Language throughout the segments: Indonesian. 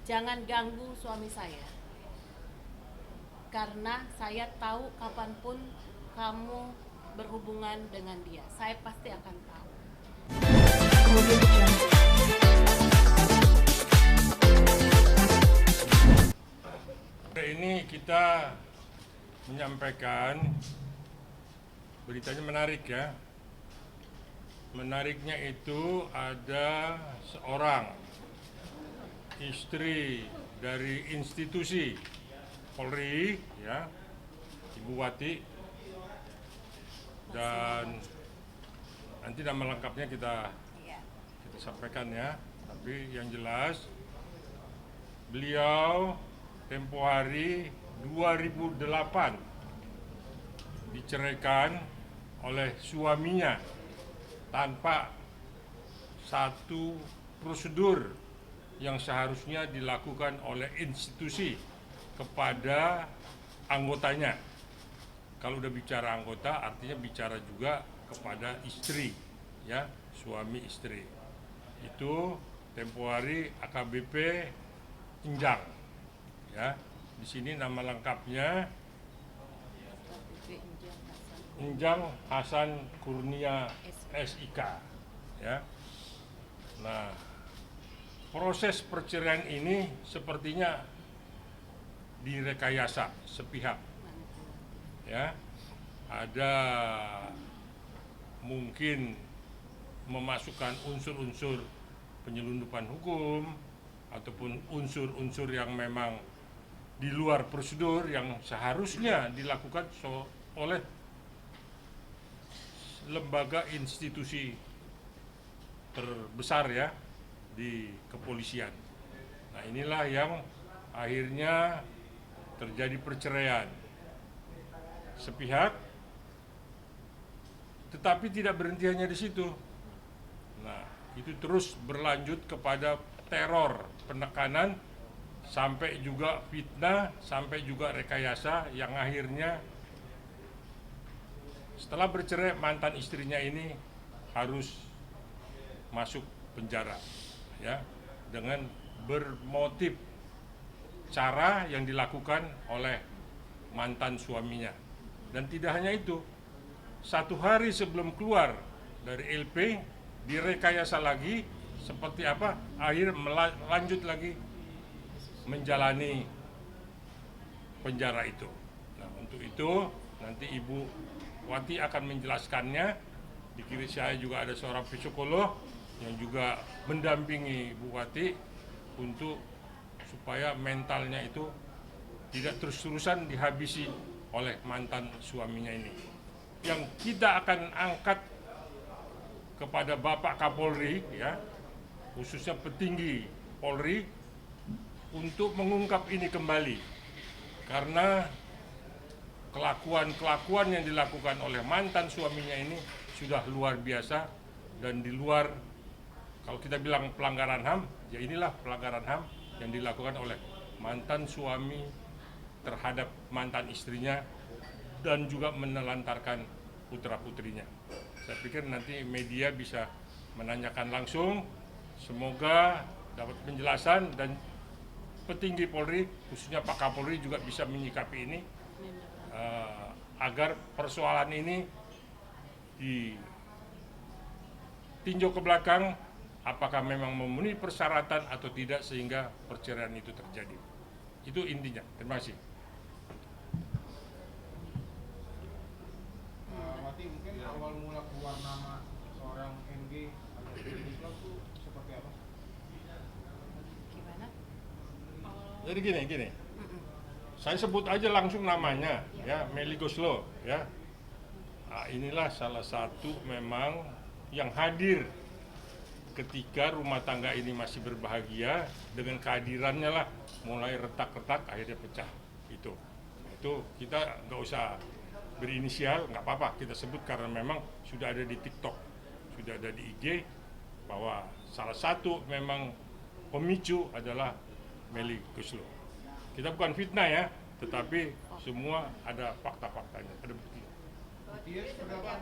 jangan ganggu suami saya. Karena saya tahu kapanpun kamu berhubungan dengan dia, saya pasti akan tahu. Ini kita menyampaikan beritanya menarik ya. Menariknya itu ada seorang istri dari institusi Polri ya, Ibu Wati, dan nanti nama lengkapnya kita sampaikan ya. Tapi yang jelas beliau tempo hari 2008 diceraikan oleh suaminya tanpa satu prosedur yang seharusnya dilakukan oleh institusi kepada anggotanya. Kalau udah bicara anggota artinya bicara juga kepada istri ya, suami istri. Itu tempo hari AKBP Injang ya. Di sini nama lengkapnya Injang Hasan Kurnia SIK ya. Nah, proses perceraian ini sepertinya direkayasa sepihak ya. Ada mungkin memasukkan unsur-unsur penyelundupan hukum ataupun unsur-unsur yang memang di luar prosedur yang seharusnya dilakukan oleh lembaga institusi terbesar ya di kepolisian. Nah, inilah yang akhirnya terjadi perceraian sepihak, tetapi tidak berhenti hanya di situ. Nah, itu terus berlanjut kepada teror, penekanan, sampai juga fitnah, sampai juga rekayasa yang akhirnya setelah bercerai mantan istrinya ini harus masuk penjara ya, dengan bermotif cara yang dilakukan oleh mantan suaminya. Dan tidak hanya itu, satu hari sebelum keluar dari LP direkayasa lagi seperti apa, akhir lanjut lagi menjalani penjara itu. Nah, untuk itu nanti Ibu Wati akan menjelaskannya. Di kiri saya juga ada seorang psikolog yang juga mendampingi Bu Wati untuk supaya mentalnya itu tidak terus-terusan dihabisi oleh mantan suaminya ini. Yang kita akan angkat kepada Bapak Kapolri ya, khususnya petinggi Polri, untuk mengungkap ini kembali, karena kelakuan yang dilakukan oleh mantan suaminya ini sudah luar biasa dan di luar, kalau kita bilang pelanggaran HAM, ya inilah pelanggaran HAM yang dilakukan oleh mantan suami terhadap mantan istrinya dan juga menelantarkan putra-putrinya. Saya pikir nanti media bisa menanyakan langsung, semoga dapat penjelasan dan petinggi Polri, khususnya Pak Kapolri juga bisa menyikapi ini agar persoalan ini ditinjau ke belakang apakah memang memenuhi persyaratan atau tidak sehingga perceraian itu terjadi. Itu intinya. Terima kasih. Wati, mungkin awal mula keluar nama seorang MG atau Meli itu seperti apa? Gimana? Jadi gini. Saya sebut aja langsung namanya ya, Meli Goslo ya. Nah, inilah salah satu memang yang hadir ketika rumah tangga ini masih berbahagia, dengan kehadirannya lah mulai retak-retak akhirnya pecah. Itu kita nggak usah berinisial, nggak apa-apa kita sebut karena memang sudah ada di TikTok, sudah ada di IG, bahwa salah satu memang pemicu adalah Meli Goslo. Kita bukan fitnah ya, tetapi semua ada fakta-faktanya, ada bukti. Buktinya seperti apa?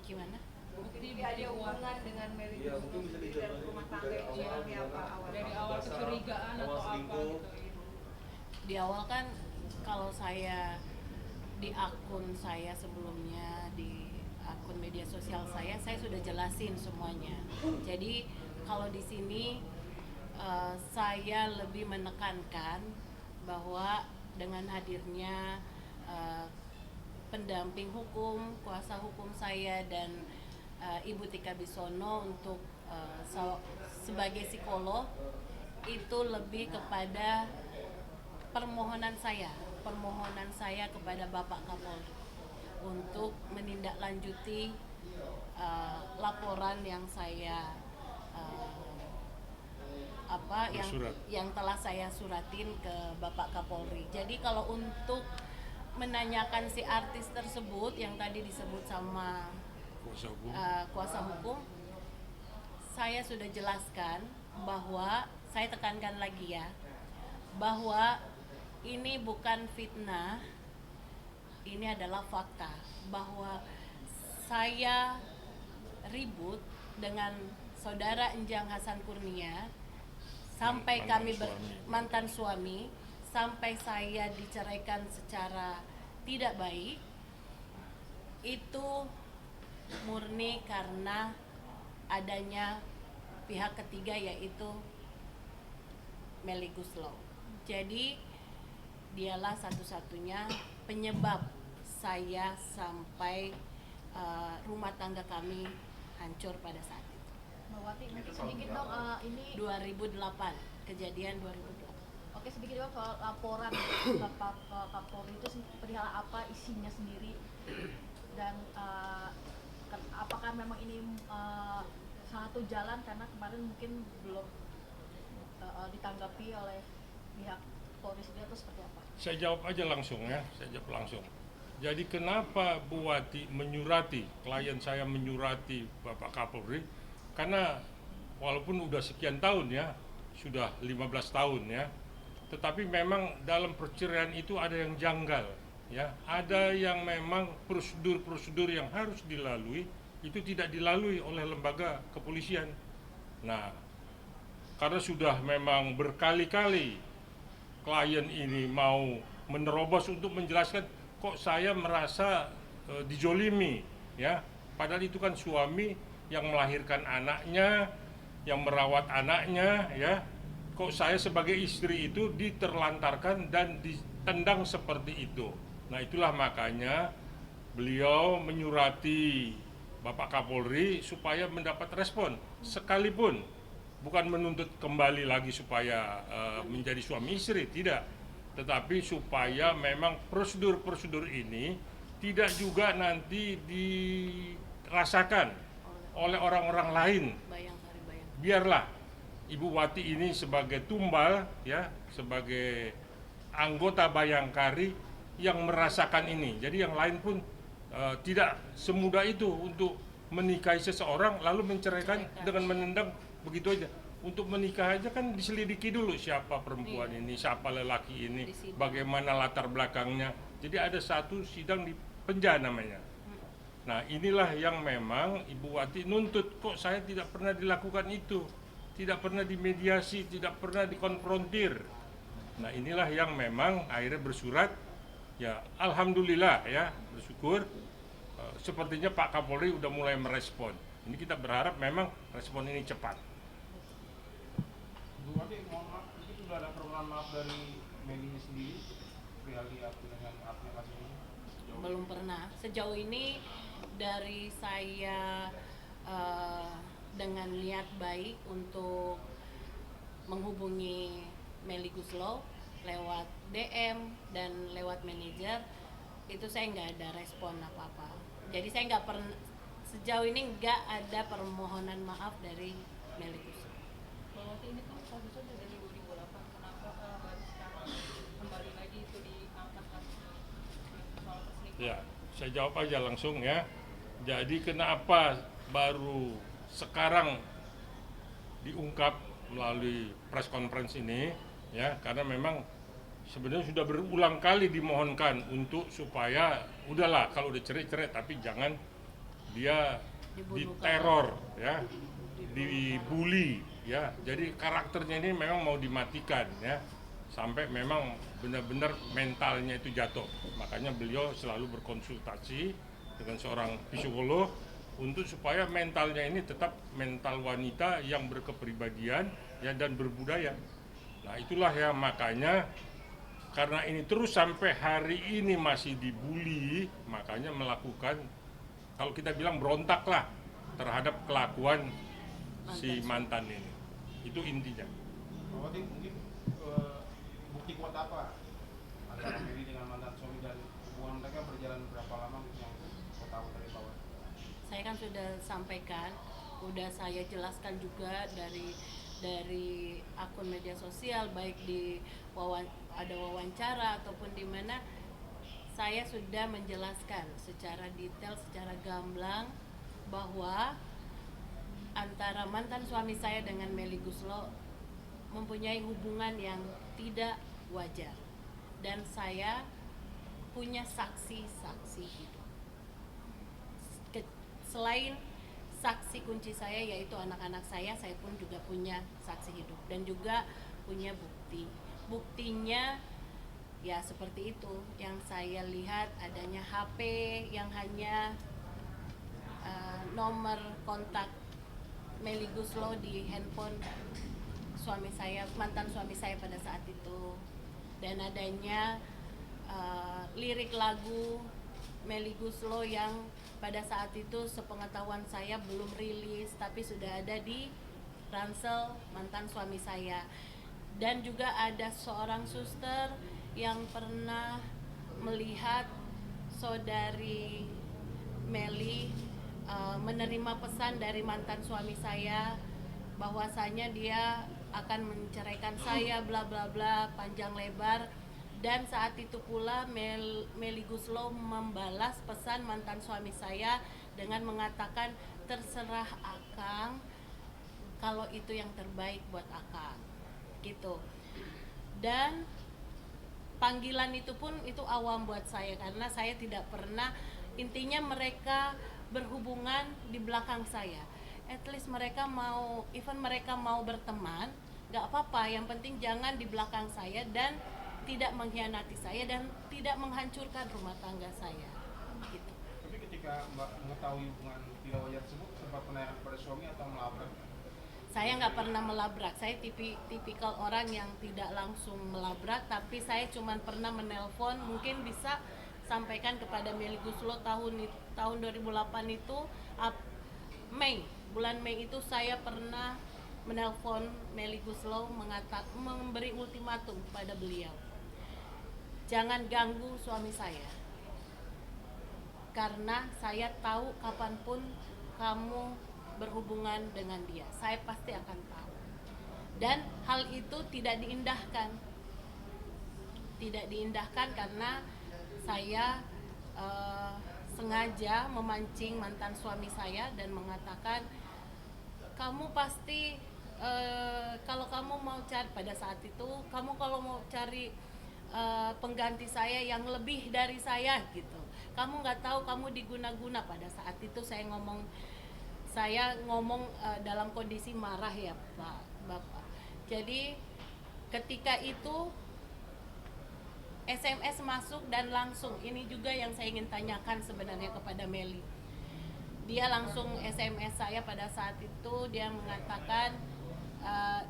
Gimana? Bukti ada hubungan dengan Meli Iya, mungkin bisa Guslo dan rumah tangga itu seperti apa awalnya? Dari awal kecurigaan awal atau apa selingkuh. gitu. Di awal kan kalau saya di akun saya sebelumnya, di akun media sosial saya sudah jelasin semuanya. Jadi kalau di sini saya lebih menekankan bahwa dengan hadirnya pendamping hukum, kuasa hukum saya dan Ibu Tika Bisono untuk sebagai psikolog itu lebih kepada permohonan saya kepada Bapak Kapolri untuk menindaklanjuti laporan yang saya Bersurat. yang telah saya suratin ke Bapak Kapolri. Jadi kalau untuk menanyakan si artis tersebut yang tadi disebut sama Kuasa hukum. kuasa hukum, saya sudah jelaskan bahwa saya tekankan lagi ya, bahwa ini bukan fitnah, ini adalah fakta bahwa saya ribut dengan saudara Enjang Hasan Kurnia sampai mantan suami sampai saya diceraikan secara tidak baik. Itu murni karena adanya pihak ketiga yaitu Meli Guslo. Jadi dialah satu-satunya penyebab saya sampai rumah tangga kami hancur pada saat itu. Mbak Wati, mungkin sedikit dong ini 2008, kejadian 2008. oke sedikit dong soal laporan Bapak Kapolri itu perihal apa isinya sendiri dan apakah memang ini salah satu jalan karena kemarin mungkin belum ditanggapi oleh pihak Polri sendiri atau seperti apa? Saya jawab aja langsung ya, saya jawab langsung. Jadi kenapa Bu Wati menyurati, klien saya menyurati Bapak Kapolri? Karena walaupun udah sekian tahun ya, sudah 15 tahun ya, tetapi memang dalam perceraian itu ada yang janggal ya, ada yang memang prosedur-prosedur yang harus dilalui itu tidak dilalui oleh lembaga kepolisian. Nah, karena sudah memang berkali-kali klien ini mau menerobos untuk menjelaskan kok saya merasa dijolimi ya, padahal itu kan suami yang melahirkan anaknya, yang merawat anaknya ya, kok saya sebagai istri itu diterlantarkan dan ditendang seperti itu. Nah itulah makanya beliau menyurati Bapak Kapolri supaya mendapat respon, sekalipun bukan menuntut kembali lagi supaya menjadi suami istri, tidak, tetapi supaya memang prosedur-prosedur ini tidak juga nanti dirasakan oleh orang-orang lain. Biarlah Ibu Wati ini sebagai tumbal ya, sebagai anggota Bayangkari yang merasakan ini. Jadi yang lain pun tidak semudah itu untuk menikahi seseorang lalu menceraikan dengan menendang begitu aja. Untuk menikah aja kan diselidiki dulu siapa perempuan ini, siapa lelaki ini, bagaimana latar belakangnya. Jadi ada satu sidang di penjara namanya. Nah inilah yang memang Ibu Wati nuntut, kok saya tidak pernah dilakukan itu, tidak pernah dimediasi, tidak pernah dikonfrontir. Nah inilah yang memang akhirnya bersurat, ya alhamdulillah ya, bersyukur sepertinya Pak Kapolri udah mulai merespon. Ini kita berharap memang respon ini cepat. Bu Wati, mohon maaf, itu sudah ada permohonan maaf dari Meli sendiri perihal dengan aplikasi ini? Belum pernah. Sejauh ini dari saya dengan niat baik untuk menghubungi Meli Guslo lewat DM dan lewat manajer, itu saya nggak ada respon apa-apa. Jadi saya nggak pernah, sejauh ini nggak ada permohonan maaf dari Meli Guslo. Kalau ini kan kasusnya dari 2008, kenapa baru sekarang kembali lagi itu diangkat kasusnya soal perselingkuhan? Ya, saya jawab aja langsung ya. Jadi kenapa baru sekarang diungkap melalui press conference ini ya, karena memang sebenarnya sudah berulang kali dimohonkan untuk supaya udahlah kalau udah cerai tapi jangan dia diteror, ya, dibully, ya. Jadi karakternya ini memang mau dimatikan, ya, sampai memang benar-benar mentalnya itu jatuh. Makanya beliau selalu berkonsultasi dengan seorang psikolog untuk supaya mentalnya ini tetap mental wanita yang berkepribadian, ya, dan berbudaya. Nah itulah ya, makanya karena ini terus sampai hari ini masih dibully, makanya melakukan, kalau kita bilang berontak lah terhadap kelakuan si mantan ini. Itu intinya. Berarti mungkin bukti kuat apa antara Meli dengan mantan suami dan hubungan mereka berjalan berapa lama yang kau tahu dari bawah? Saya kan sudah sampaikan, sudah saya jelaskan juga dari akun media sosial, baik di ada wawancara ataupun di mana, saya sudah menjelaskan secara detail, secara gamblang bahwa antara mantan suami saya dengan Meli Guslo mempunyai hubungan yang tidak wajar, dan saya punya saksi-saksi hidup. Selain saksi kunci saya yaitu anak-anak saya pun juga punya saksi hidup dan juga punya bukti. Buktinya ya seperti itu, yang saya lihat adanya HP yang hanya nomor kontak Meli Guslo di handphone suami saya, mantan suami saya pada saat itu, dan adanya lirik lagu Meli Guslo yang pada saat itu sepengetahuan saya belum rilis tapi sudah ada di ransel mantan suami saya. Dan juga ada seorang suster yang pernah melihat saudari Meli menerima pesan dari mantan suami saya bahwasanya dia akan menceraikan saya, bla bla bla, panjang lebar. Dan saat itu pula Meli Guslo membalas pesan mantan suami saya dengan mengatakan, terserah Akang kalau itu yang terbaik buat Akang, gitu. Dan panggilan itu pun itu awam buat saya karena saya tidak pernah, intinya mereka berhubungan di belakang saya. At least mereka mau, even mereka mau berteman, gak apa-apa, yang penting jangan di belakang saya dan tidak mengkhianati saya dan tidak menghancurkan rumah tangga saya, gitu. Tapi ketika Mbak mengetahui hubungan tidak wajar tersebut, sempat menanyakan kepada suami atau melabrak? Saya nggak pernah melabrak, saya tipikal orang yang tidak langsung melabrak, tapi saya cuma pernah menelpon, mungkin bisa sampaikan kepada Meli Guslo tahun 2008 itu, bulan Mei itu saya pernah menelpon Meli Guslo memberi ultimatum kepada beliau. Jangan ganggu suami saya, karena saya tahu kapanpun kamu berhubungan dengan dia, saya pasti akan tahu. Dan hal itu tidak diindahkan karena saya sengaja memancing mantan suami saya dan mengatakan, kamu pasti kalau kamu mau cari, pada saat itu kamu kalau mau cari pengganti saya yang lebih dari saya, gitu, kamu nggak tahu kamu diguna-guna. Pada saat itu saya ngomong dalam kondisi marah ya Bapak. Jadi ketika itu SMS masuk dan langsung, ini juga yang saya ingin tanyakan sebenarnya kepada Meli. Dia langsung SMS saya pada saat itu, dia mengatakan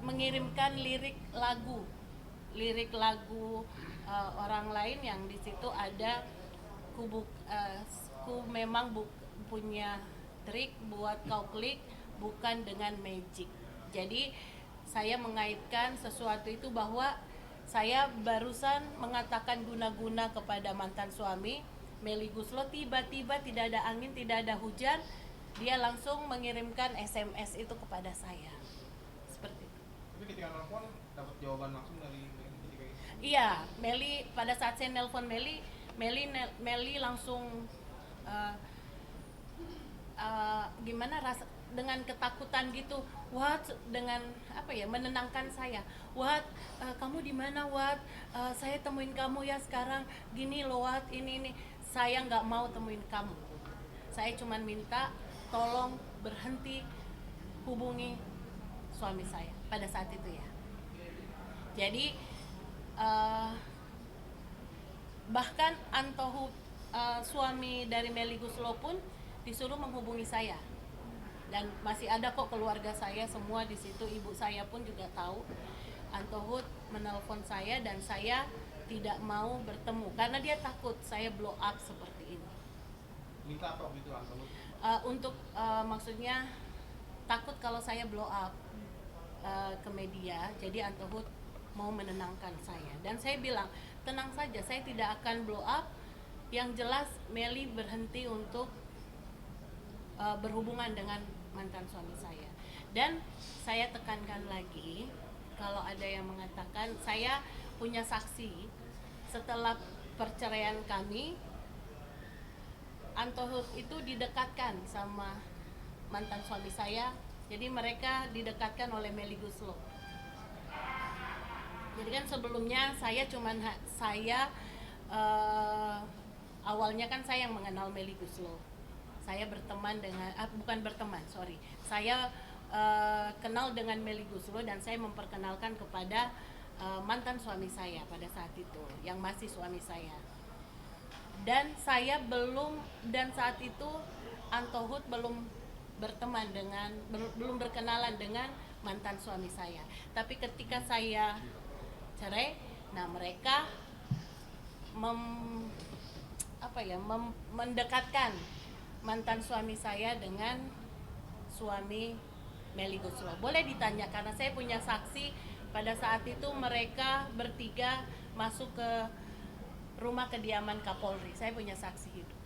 mengirimkan lirik lagu orang lain yang di situ ada ku memang punya trik buat kau klik, bukan dengan magic. Jadi saya mengaitkan sesuatu itu bahwa saya barusan mengatakan guna-guna kepada mantan suami Meli Guslo, tiba-tiba tidak ada angin, tidak ada hujan, dia langsung mengirimkan SMS itu kepada saya. Seperti itu. Tapi ketika nelfon dapat jawaban langsung dari ketika itu? Iya, Meli, pada saat saya nelpon Meli langsung gimana rasa, dengan ketakutan gitu, Wat, dengan apa ya, menenangkan saya. Wat, kamu di mana, Wat? Saya temuin kamu ya sekarang. Gini loh, Wat, ini. Saya nggak mau temuin kamu. Saya cuma minta tolong berhenti hubungi suami saya pada saat itu ya. Jadi bahkan Antohut, suami dari Melly Guslo pun disuruh menghubungi saya, dan masih ada kok keluarga saya semua di situ, ibu saya pun juga tahu. Antohut menelpon saya dan saya tidak mau bertemu karena dia takut saya blow up seperti ini. Minta apa gitu Antohut? Untuk maksudnya takut kalau saya blow up ke media, jadi Antohut mau menenangkan saya, dan saya bilang tenang saja, saya tidak akan blow up. Yang jelas Melly berhenti untuk berhubungan dengan mantan suami saya. Dan saya tekankan lagi, kalau ada yang mengatakan, saya punya saksi setelah perceraian kami, Antohut itu didekatkan sama mantan suami saya. Jadi mereka didekatkan oleh Melly Guslo. Jadi kan sebelumnya saya awalnya kan saya yang mengenal Melly Guslo. Saya berteman dengan, bukan berteman, sorry. Saya kenal dengan Melly Guslo dan saya memperkenalkan kepada mantan suami saya pada saat itu, yang masih suami saya. Dan saya dan saat itu Antohut belum berteman dengan, belum berkenalan dengan mantan suami saya. Tapi ketika saya cerai, nah mereka mendekatkan mantan suami saya dengan suami Melly Guslo. Boleh ditanya karena saya punya saksi pada saat itu mereka bertiga masuk ke rumah kediaman Kapolri. Saya punya saksi hidup.